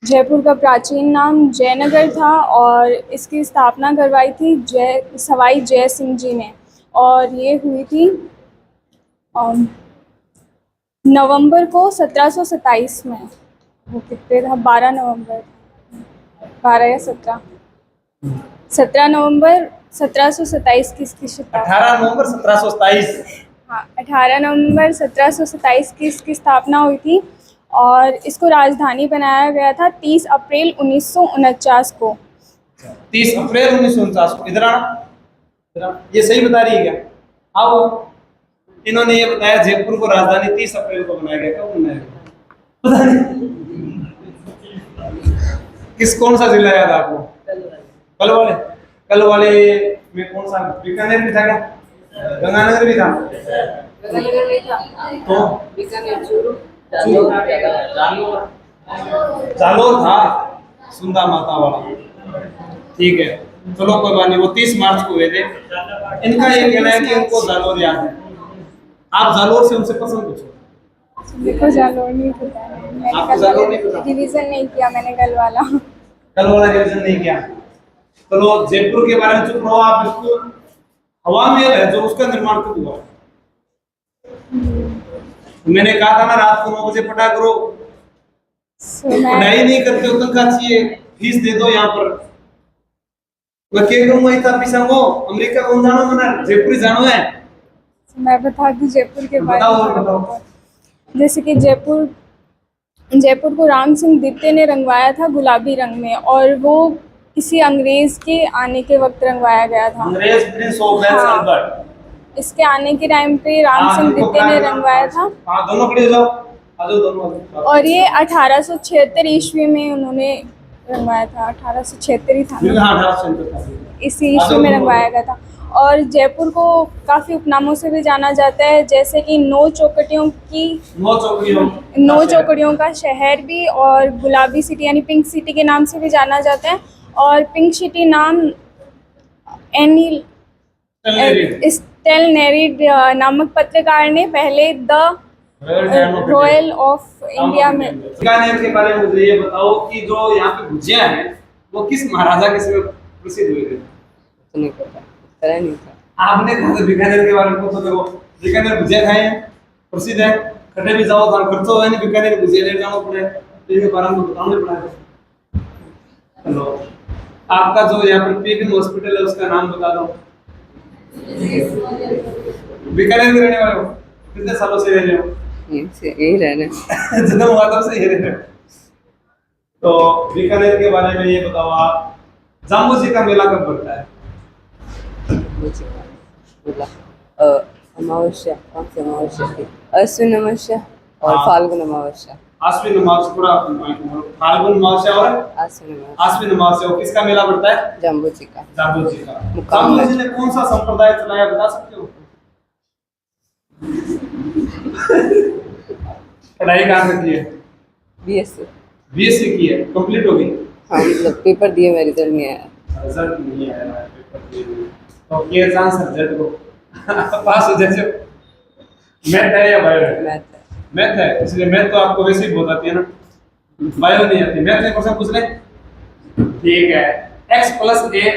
जयपुर का प्राचीन नाम जयनगर था और इसकी स्थापना करवाई थी सवाई जय सिंह जी ने। और ये हुई थी अम, नवंबर को 1727 में। वो कितने था, 12 नवंबर, 12 या 17, 17 नवंबर 1727 की इसकी स्थापना। 18 नवंबर 1727। हाँ, 18 नवंबर 1727 की इसकी स्थापना हुई थी और इसको राजधानी बनाया गया था 30 अप्रैल 1949 को। 30 अप्रैल 1949 को। इधर आना, ये सही बता रही है क्या? अब इन्होंने ये बताया जयपुर को राजधानी 30 अप्रैल को बनाया गया। कब बनाया गया पता नहीं। कौन सा जिला याद आपको? कल वाले में कौन सा? बीकानेर भी था क्या? गंगानगर भी था? तो जालोर था, सुंदा माता वाला। ठीक है, चलो कोई बात नहीं। वो 30 मार्च को हुए थे। इनका ये कहना है कि उनको जालोर याद है। आप जालोर से उनसे पसंद पूछो। देखो, जालोर नहीं पता है, आपको जालोर नहीं पता? रिवीजन नहीं किया मैंने कल वाला रिवीजन नहीं किया। चलो जयपुर के बारे में चुप रहो आप। इसको हवा महल है जो, उसका निर्माण कब हुआ? मैंने कहा था ना रात को 9 बजे पटा करो। पढ़ाई नहीं करते हो तनख्वाह चाहिए, फीस दे दो यहाँ पर। मैं क्या करूंगा इतना पैसा को? अमेरिका कौन जानो, मना जयपुर जानो है। मैं बता दूं जयपुर के बारे में। बताओ। जैसे कि जयपुर को राम सिंह द्वितीय ने रंगवाया था गुलाबी रंग में, और वो किसी अंग्रेज के आने के वक्त रंगवाया गया था। अंग्रेज प्रिंस ऑफ वेल्स अल्बर्ट। इसके आने के टाइम पे राम सिंह द्वितीय ने रंगवाया था। हाँ, दोनों खड़े हो जाओ, आ जाओ दोनों। और ये 1876 ईस्वी में उन्होंने रंगवाया था। 1876 ही था ना? हाँ, 1876 इसी ईस्वी में रंगवाया गया था। और जयपुर को काफ़ी उपनामों से भी जाना जाता है, जैसे कि 9 चौकड़ियों का शहर भी, और गुलाबी सिटी यानी पिंक सिटी के नाम से भी जाना जाता है। और पिंक सिटी नाम स्टेल नेरिड नामक पत्रकार ने पहले द रॉयल ऑफ इंडिया में। बीकानेर के बारे में मुझे ये बताओ कि जो यहाँ पे भुजिया है वो किस महाराजा के समय प्रसिद्ध हुए थे? नहीं पता, नहीं था। आपने कहा बीकानेर के बारे में पूछो। देखो, बीकानेर भुजिया खाए हैं, प्रसिद्ध है। कटे भी जाओ तो खर्चो है नहीं, बीकानेर भुजिया ले जाना पड़े, तो इसके बारे में बताना पड़ा। हेलो, आपका जो यहाँ पर पीबी हॉस्पिटल है उसका नाम बता दो। बीकानेर में रहने वाले हो? कितने सालों से रह रहे हो? यही रहने जन्म हुआ तब से यही रह रहे हो? तो बीकानेर के बारे में ये बताओ आप, जाम्बू जी का मेला कब पड़ता है? अमावस्या, कौन सी अमावस्या थी? अश्विन अमावस्या और फाल्गुन अमावस्या। आश्विन अमावस्या, पूरा फाल्गुन अमावस्या और आश्विन अमावस्या। किसका मेला पड़ता है? जाम्बू जी का। जाम्बू जी का। जाम्बू जी ने कौन सा संप्रदाय चलाया, बता सकते हो? पढ़ाई कहाँ से की है? बीएससी की है। कंप्लीट हो गई? हाँ, मतलब पेपर दिए, मेरा रिजल्ट नहीं आया। रिजल्ट नहीं आया, पेपर दिए तो ये चांस सब्जेक्ट को पास हो जाए। मैथ है या बायो है? मैथ है, इसलिए मैथ तो आपको वैसे ही बहुत आती है ना, बायो नहीं आती। मैथ में क्वेश्चन पूछ ले, ठीक है। x + a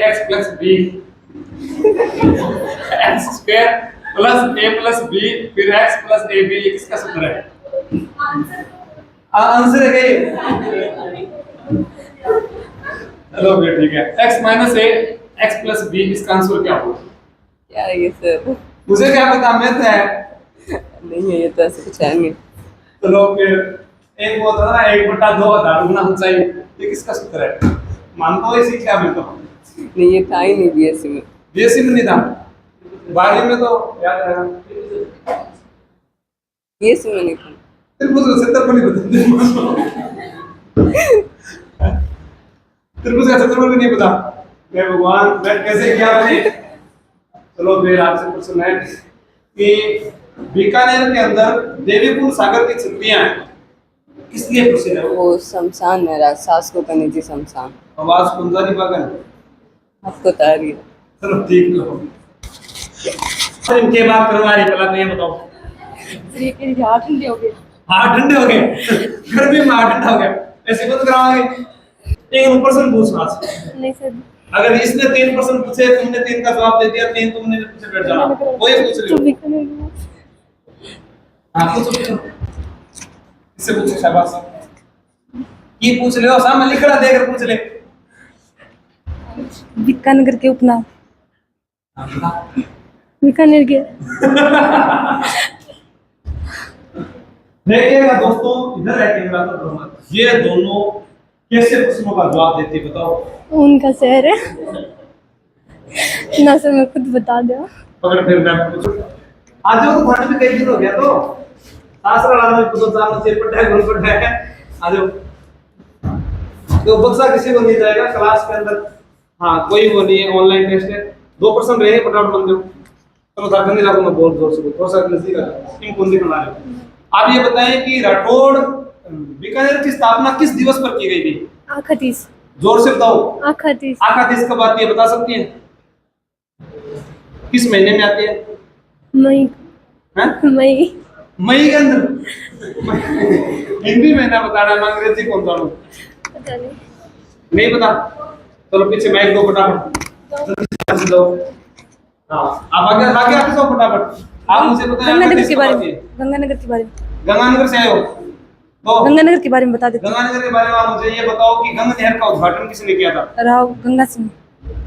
x + b x² + a + b फिर x + ab, किसका सूत्र है? आंसर है ये। चलो फिर ठीक है, x - a x + b, इसका आंसर क्या होगा? क्या है ये सर? मुझे क्या पता, मैथ है। नहीं है ये तो, ऐसे कुछ है नहीं। चलो फिर एक वो था ना, 1/2 आधार गुना ऊंचाई, ये किसका सूत्र है? मानता हो इसी क्या? मैं तो नहीं, ये था ही नहीं बीएससी में। बीएससी में नहीं था, 12वीं में तो याद रहेगा। बीएससी में नहीं था। फिर मुझे 70 पर नहीं बता। फिर मुझे 70 पर भी नहीं पता। मैं भगवान, मैं कैसे क्या बने? चलो फिर आपसे क्वेश्चन है कि बीकानेर के अंदर देवीपुर सागर की छतरियां हैं, किस लिए प्रसिद्ध है? वो शमशान है, राजसास को करनी थी शमशान। आवाज कुंजारी बागन आपको तारी है। चलो ठीक लो। इनके बात करवारी पहला तो ये बताओ। हाथ ठंडे हो गए। हाथ ठंडे हो गए? गर्मी में हाथ ठंडा हो गया? ऐसे मत कराओगे। एक प्रश्न पूछना है। नहीं सर। अगर इसने 3 प्रश्न पूछे, तुमने 3 का जवाब दे दिया, 3 तुमने पूछे, बैठ जाना, कोई पूछ लियो। हाँ पूछो, इससे पूछो, शाबाश। ये पूछ ले, सामने लिख रहा, देख पूछ ले। बीकानेर के उपनाम। हाँ, बीकानेर के। देखिएगा दोस्तों, इधर है कैमरा, तो मत। ये दोनों कैसे प्रश्नों का जवाब देते बताओ। उनका शहर है ना सर, मैं खुद बता दो। पकड़, फिर मैं पूछूं। आज तो घर में कई दिन हो गया, तो सासरा लाना में तो सामने से पट्टा है, गोल पट्टा है। आज तो बक्सा किसी को नहीं जाएगा क्लास के अंदर। हाँ, कोई वो नहीं है, ऑनलाइन टेस्ट है। 2 प्रश्न रहे, फटाफट बन जाओ। चलो झारखंडी लागू में बोल जोर से, थोड़ा सा नजदीक आ, टीम कौन सी बना रहे हो। आप ये बताएं कि राठौड़ बीकानेर की स्थापना किस दिवस पर की गई थी? आखातीस। जोर से बताओ। आखातीस। आखातीस कब आती है, बता सकती हैं? किस महीने में आती है? मई। हैं? मई। मई के अंदर। हिंदी महीना बता रहा है, अंग्रेजी कौन सा? पता नहीं। नहीं पता? चलो पीछे माइक दो फटाफट दो। हाँ, आप आगे आगे आते जाओ फटाफट। आप मुझे बताएं गंगानगर के बारे में। गंगानगर के बारे में। गंगानगर से आए हो तो गंगानगर के बारे में बता देते। गंगानगर के बारे में आप मुझे ये बताओ कि गंगा नहर का उद्घाटन किसने किया था? राव गंगा सिंह।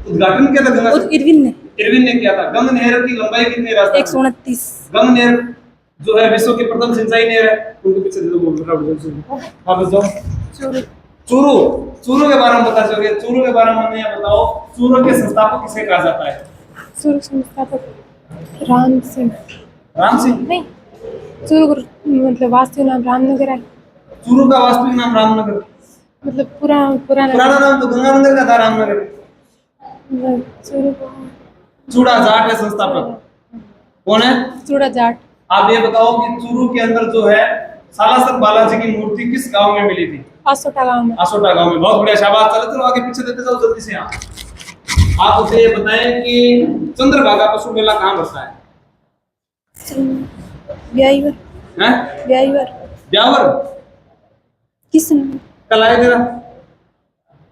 उद्घाटन किया था गंगा सिंह? इरविन ने किया था। गंगा नहर की लंबाई कितनी है? 129। गंगा नहर जो है विश्व की प्रथम सिंचाई नहर है। उनके पीछे दे दो, बोल रहा हूं। जाओ। चूरू। चूरू के बारे में बता सकोगे? चूरू के बारे में हमें ये बताओ, चूरू के संस्थापक किसे कहा जाता है? चूरू संस्थापक राम सिंह। राम सिंह नहीं, चूरू मतलब वास्तविक नाम रामनगर है। चूरू का वास्तविक नाम रामनगर, मतलब पुराना नाम तो गंगानगर का था, रामनगर। चूरू चूड़ा जाट है संस्थापक। कौन है? चूड़ा जाट। आप ये बताओ कि चूरू के अंदर जो है सालासर बालाजी की मूर्ति किस गांव में मिली थी? आसोटा गांव में। आसोटा गांव में। बहुत बढ़िया, शाबाश। चलो चलो आगे पीछे देते जाओ जल्दी से। यहाँ आप मुझे ये बताएं कि चंद्रभागा पशु मेला कहाँ बसता है? ब्याईवर। हैं? ब्यावर। किस कल आए तेरा।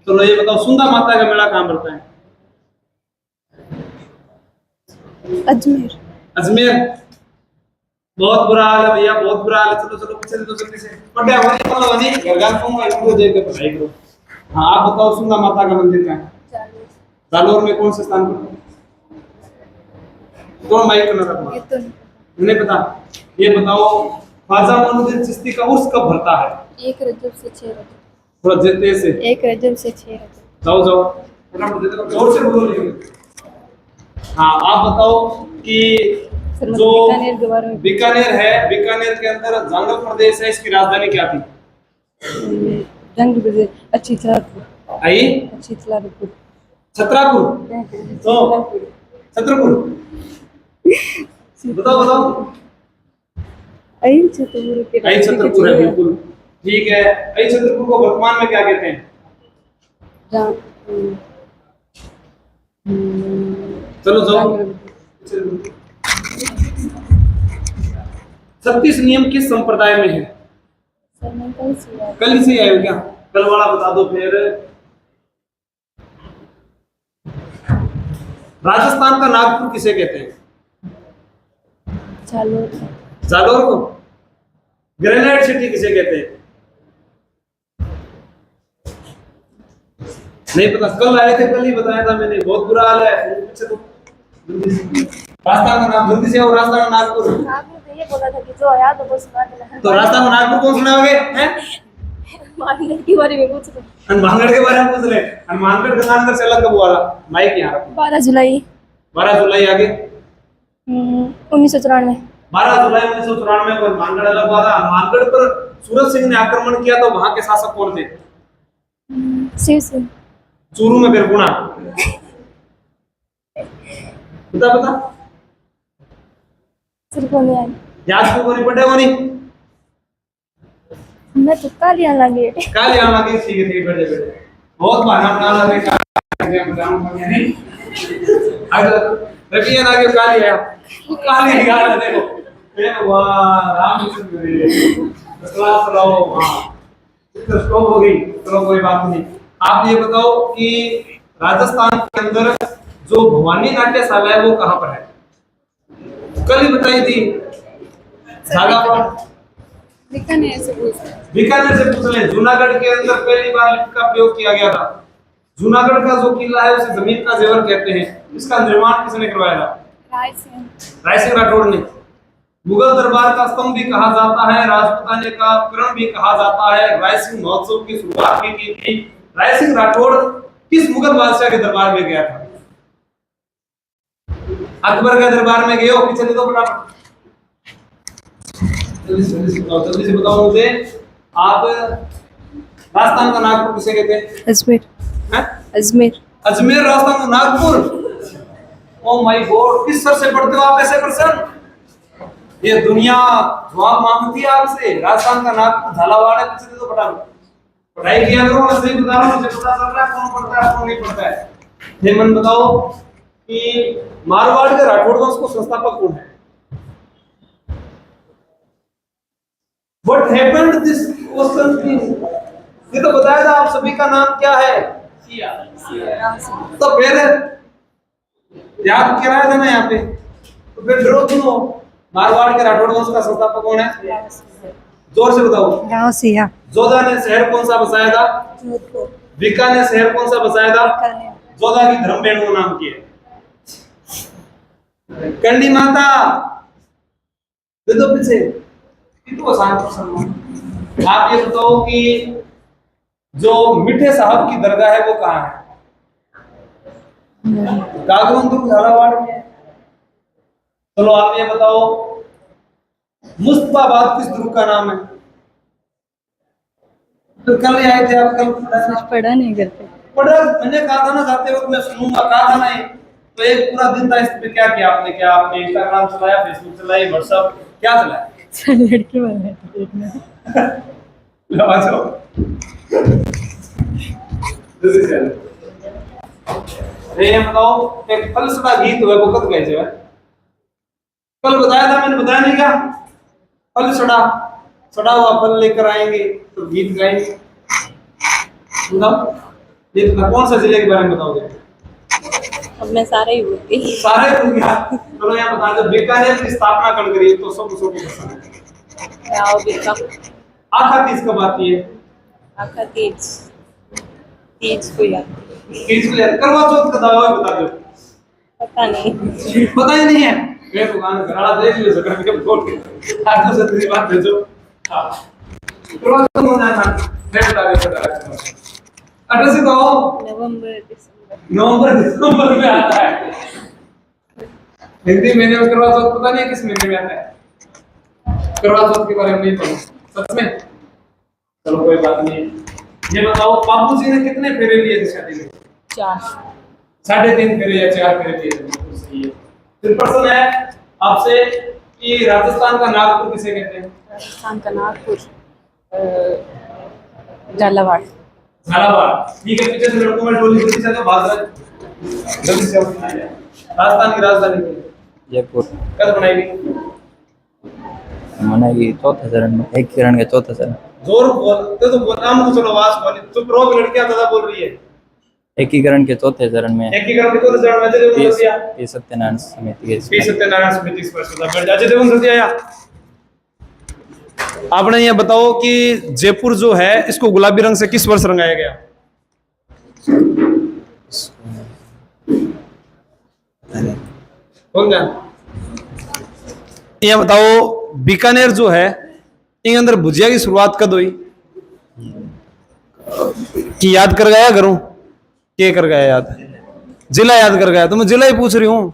चलो ये बताओ, सुंदा माता का मेला कहाँ पड़ता है? अजमेर। अजमेर। बहुत बुरा हाल है भैया, बहुत बुरा हाल है। चलो चलो पीछे दो जल्दी से। पढ़े वाली चलो वाली घरगान को इनको देख के पढ़ाई करो। हाँ, आप बताओ सुंदा माता का मंदिर कहाँ है? जालोर में। कौन से स्थान पर? कौन माइक करना था? ये तो नहीं पता। ये बताओ, ख्वाजा मोइनुद्दीन चिश्ती का उर्स कब भरता है? 1 रजब से 6 रजब। थोड़ा देते से 1 रजब से 6 रजब। जाओ जाओ, फटाफट देते रहो, जोर से बोलो। लेकिन हाँ, आप बताओ कि जो बीकानेर के बारे में। बीकानेर है, बीकानेर के अंदर जंगल प्रदेश है, इसकी राजधानी क्या थी? जंगल प्रदेश अच्छी छतरपुर। आई अच्छी छतरपुर। छतरपुर। तो छतरपुर बताओ बताओ। आई छतरपुर के। आई छतरपुर है, बिल्कुल ठीक है। आई छतरपुर को वर्तमान में क्या कहते हैं? चलो जाओ। 36 नियम किस संप्रदाय में है? कल ही से आए हो क्या? कल वाला बता दो फिर। राजस्थान का नागपुर किसे कहते हैं? जालोर को। ग्रेनाइट सिटी किसे कहते हैं? नहीं पता। कल आए थे, कल ही बताया था मैंने। बहुत बुरा हाल है। पीछे तो राजस्थान का नाम जल्दी से। और राजस्थान का नागपुर। आपने तो ये बोला था कि जो याद हो वो सुना देना। तो राजस्थान का नागपुर कौन सुनाओगे? हैं? हनुमानगढ़ के बारे में पूछ रहे। हनुमानगढ़ के बारे में पूछ रहे। हनुमानगढ़ गंगानगर से अलग कब हुआ था? माइक यहाँ रखो। 12 जुलाई। 12 जुलाई आगे 1994। 12 जुलाई 1994 को हनुमानगढ़ अलग हुआ था। हनुमानगढ़ पर सूरज सिंह ने आक्रमण किया, तो वहां के शासक कौन थे? शिव सिंह। चूरू में फिर गुना। बता बता। सिर्फ नहीं आई। याद को नहीं पड़ेगा नहीं। मैं तो कालिया लगे। काल यहाँ लगे। ठीक है बैठे बैठे। बहुत बहाना बना लगे। नहीं अगर रखिए ना कि काली है, काली निकाल रहा देखो। वाह राम कृष्ण क्लास रहो। हाँ तो स्टॉप हो गई, चलो कोई बात नहीं। आप ये बताओ कि राजस्थान के अंदर जो भवानी नाट्यशाला है वो कहाँ पर है? कल ही बताई थी, झालावाड़। बीकानेर से पूछते हैं। बीकानेर से पूछ लें। जूनागढ़ के अंदर पहली बार लिफ्ट का प्रयोग किया गया था। जूनागढ़ का जो किला है उसे जमीन का जेवर कहते हैं। इसका निर्माण किसने करवाया था? राय सिंह। राय सिंह राठौड़ ने। मुगल दरबार का स्तंभ भी कहा जाता है, राजपूताने का क्रम भी कहा जाता है। राय सिंह महोत्सव की शुरुआत भी की थी। राय सिंह राठौड़ किस मुगल बादशाह के दरबार में गया था? अकबर के दरबार में गए हो? पीछे दे दो फटाफट, जल्दी से बताओ मुझे। आप राजस्थान का नागपुर किसे कहते हैं? अजमेर। हैं? अजमेर। अजमेर राजस्थान का नागपुर। ओ माय गॉड, किस सर से पढ़ते हो आप ऐसे क्वेश्चन? ये दुनिया जवाब मांगती है आपसे। राजस्थान का नागपुर झालावाड़ है, पीछे दे दो फटाफट। पढ़ाई किया करो, मैं सही बता रहा हूं, मुझे पता चल रहा है कौन पढ़ता है कौन नहीं पढ़ता है। हेमंत बताओ कि मारवाड़ के राठौड़ वंश को संस्थापक कौन है? What happened this question thing? ये तो बताया था, आप सभी का नाम क्या है? तो फिर याद कराया था ना यहाँ पे, तो फिर डरो क्यों हो? मारवाड़ के राठौड़ वंश का संस्थापक कौन है? जोर से बताओ। गाँव सिया। जोधा ने शहर कौन सा बसाया था? बीका ने शहर कौन सा बसाया था? जोधा की धर्म बेणु नाम की है। कंडी माता दे दो पीछे। तो आसान प्रश्न। आप ये बताओ कि जो मिठे साहब की दरगाह है वो कहाँ है? कागवंतुर झालावाड़ में है। चलो आप ये बताओ, मुस्तफाबाद किस दुर्ग का नाम है? तो कल ही आए थे आप, कल पढ़ा नहीं करते। पढ़ा, मैंने कहा था ना जाते वक्त मैं सुनूंगा, कहा था ना ये। तो एक पूरा दिन था इस पे, क्या किया आपने? क्या आपने इंस्टाग्राम चलाया, फेसबुक चलाई, व्हाट्सएप क्या चलाया? लड़की वाला देखना। ये बताओ, एक फलसफा गीत है वो कब गाए? कल बताया था मैंने, बताया नहीं क्या? फल सड़ा, सड़ा हुआ फल लेकर आएंगे तो गीत गाएंगे। बताओ ये कौन सा जिले के बारे में बताओगे? अब मैं सारे ही भूल गई। सारे भूल गया। चलो यहाँ बता दो, बीकानेर की स्थापना कब करी? तो सब है। आओ बीका। आखा तीज कब आती है? आखा तीज। तीज को याद। तीज को याद। करवा चौथ का दावा बता दो। पता नहीं। पता ही नहीं है। मैं दुकान घराड़ा देख लियो सकता है बोल के। आज तो सच्ची बात है जो। हां। करवा चौथ होना था। मैं बता देता हूं। एड्रेस बताओ। नवंबर दिसंबर में आता है। हिंदी महीने में करवा चौथ पता नहीं किस महीने में आता है। करवा चौथ के बारे में नहीं पता सच में। चलो कोई बात नहीं। ये बताओ, बाबू जी ने कितने फेरे लिए थे शादी में? 4। 3.5 फेरे या 4 फेरे लिए थे? सही है। फिर प्रश्न है आपसे कि राजस्थान का नागपुर किसे कहते हैं? राजस्थान का नागपुर झालावाड़। झालावाड़। ठीक है, पीछे से लड़कों में टोली जल्दी से भाग रहा। जल्दी से राजस्थान की राजधानी जयपुर। कब बनाई गई? मनाई चौथे चरण में, एक किरण के चौथे चरण। जोर बोलते तो बोल, नाम तो चलो आवाज बोली। चुप रहो, लड़कियां ज्यादा बोल रही है। एकीकरण के चौथे चरण में। एकीकरण के चौथे चरण में अजय देवगन सतिया। पी सत्यनारायण समिति के। पी सत्यनारायण समिति स्पष्टता। अजय देवगन सतिया या आपने ये बताओ कि जयपुर जो है इसको गुलाबी रंग से किस वर्ष रंगाया गया? कौन जान? ये बताओ, बीकानेर जो है इन अंदर भुजिया की शुरुआत कब हुई? कि याद कर गया करूं? के कर गया याद? जिला याद कर गया? तो मैं जिला ही पूछ रही हूं,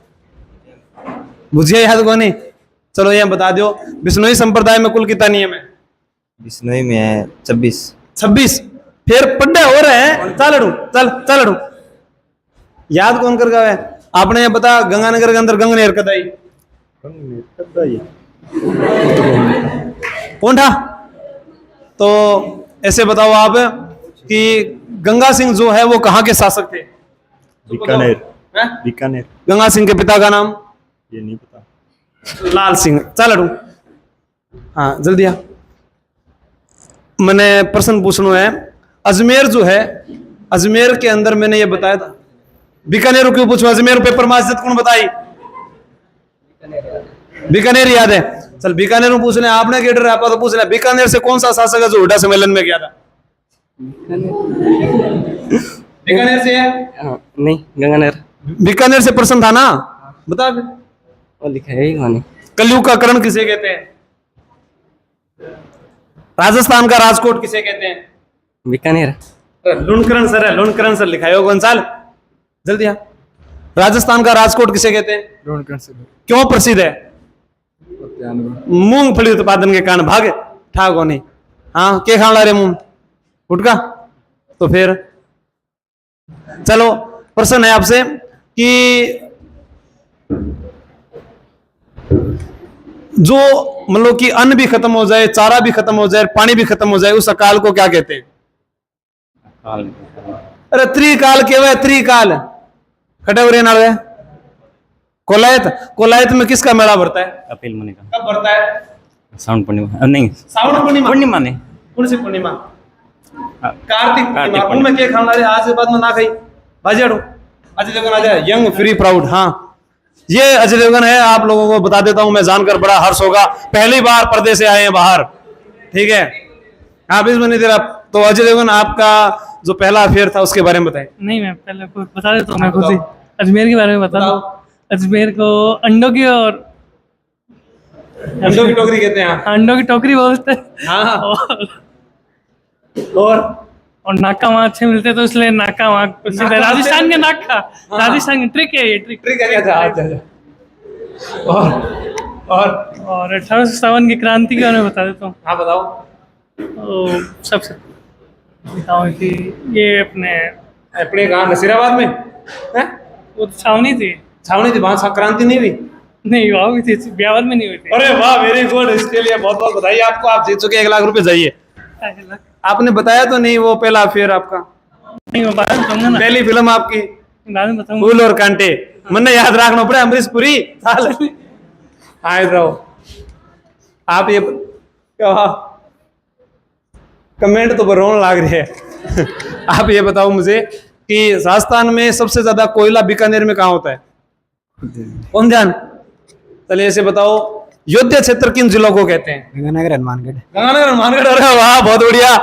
भुजिया याद को नहीं। चलो ये बता दो, बिश्नोई संप्रदाय में कुल कितना नियम है? बिश्नोई में है 26। 26। फिर पढ़े हो रहे हैं। चल लड़ू याद कौन कर गया है? आपने ये बता, गंगानगर के अंदर गंगनेर कदाई कौन था? तो ऐसे बताओ आप कि गंगा सिंह जो है वो कहाँ के शासक थे? बीकानेर। बीकानेर। गंगा सिंह के पिता का नाम? ये नहीं पता। लाल सिंह। चल लड़ू, हाँ जल्दी आ। मैंने प्रश्न पूछना है। अजमेर जो है, अजमेर के अंदर मैंने ये बताया था। बीकानेर क्यों पूछो? अजमेर पेपर में इज्जत कौन बताई? बीकानेर याद है? चल बीकानेर में पूछ ले, आपने गेटर आपा तो पूछ ले, बीकानेर से कौन सा शासक है जो हुड्डा सम्मेलन में गया था? बीकानेर से है? नहीं, गंगानगर। बीकानेर से प्रश्न था ना, बता फिर। वो लिखा है ही कहानी। कलयुग का करण किसे कहते हैं? राजस्थान का राजकोट किसे कहते हैं? बीकानेर। लुणकरण सर है, लुणकरण सर लिखा है वो साल जल्दी आ। राजस्थान का राजकोट किसे कहते हैं? क्यों प्रसिद्ध है? मूंगफली उत्पादन के कारण। भाग ठाक होने। हाँ, के खान ला रे मूंग गुटका? तो फिर चलो प्रश्न है आपसे कि जो मतलब कि अन्न भी खत्म हो जाए, चारा भी खत्म हो जाए, पानी भी खत्म हो जाए, उस अकाल को क्या कहते हैं? अरे त्रिकाल केवल त्रिकाल खटवरे नाल है। कोलायत, कोलायत में किसका मेला भरता है? कपिल मुनि का। कब भरता है? साउंड पूर्णिमा नहीं, सावन पूर्णिमा। पूर्णिमा नहीं, कौन सी पूर्णिमा? कार्तिक कार्तिक पूर्णिमा। पूर्णिमा। उनमें क्या खाना रे? आज के बाद में ना खाई बाजी हटो। अजय देवगन आ जाए, यंग फ्री प्राउड। हाँ, ये अजय देवगन है। आप लोगों को बता देता हूं, मैं जानकर बड़ा हर्ष होगा, पहली बार पर्दे से आए हैं बाहर। ठीक है, आप इस महीने तेरा तो अजय देवगन आपका जो पहला अफेयर था उसके बारे में बताएं। नहीं, मैं पहले कुछ बता देता हूँ। मैं खुद ही अजमेर के बारे में बता दूं। बताओ। अजमेर को अंडों की और अंडों की टोकरी कहते हैं। अंडों की टोकरी बोलते हैं। हाँ। और नाका वहाँ अच्छे मिलते हैं, तो इसलिए नाका वहाँ प्रसिद्ध है। राजस्थान के नाका, राजस्थान की ट्रिक है ये, ट्रिक। ट्रिक है क्या? अच्छा। और 1857 की क्रांति के बारे में बता देता हूँ। हाँ बताओ। तो सबसे बताऊँ कि ये अपने अपने कहाँ नसीराबाद में है? वो तो छावनी थी। छावनी थी, वहां क्रांति नहीं हुई? नहीं, वहाँ हुई थी, ब्यावर में नहीं हुई थी। अरे वाह, वेरी गुड। इसके लिए बहुत बहुत बधाई आपको, आप जीत चुके 1 लाख रुपए। जाइए। आपने बताया तो नहीं वो पहला अफेयर आपका? नहीं, मैं बाद में बताऊंगा ना, पहली फिल्म आपकी बाद में बताऊंगा। फूल और कांटे। मन याद रखना पड़े, अमरीश पुरी साल आए रहो। आप ये कमेंट तो रोने लग रहे हैं। आप ये बताओ मुझे कि राजस्थान में सबसे ज्यादा कोयला बीकानेर में कहाँ होता है? कौन ध्यान? चलिए ऐसे बताओ, योद्धा क्षेत्र किन जिलों को कहते हैं? गंगानगर, हनुमानगढ़। गंगानगर, हनुमानगढ़। अरे वाह, बहुत बढ़िया।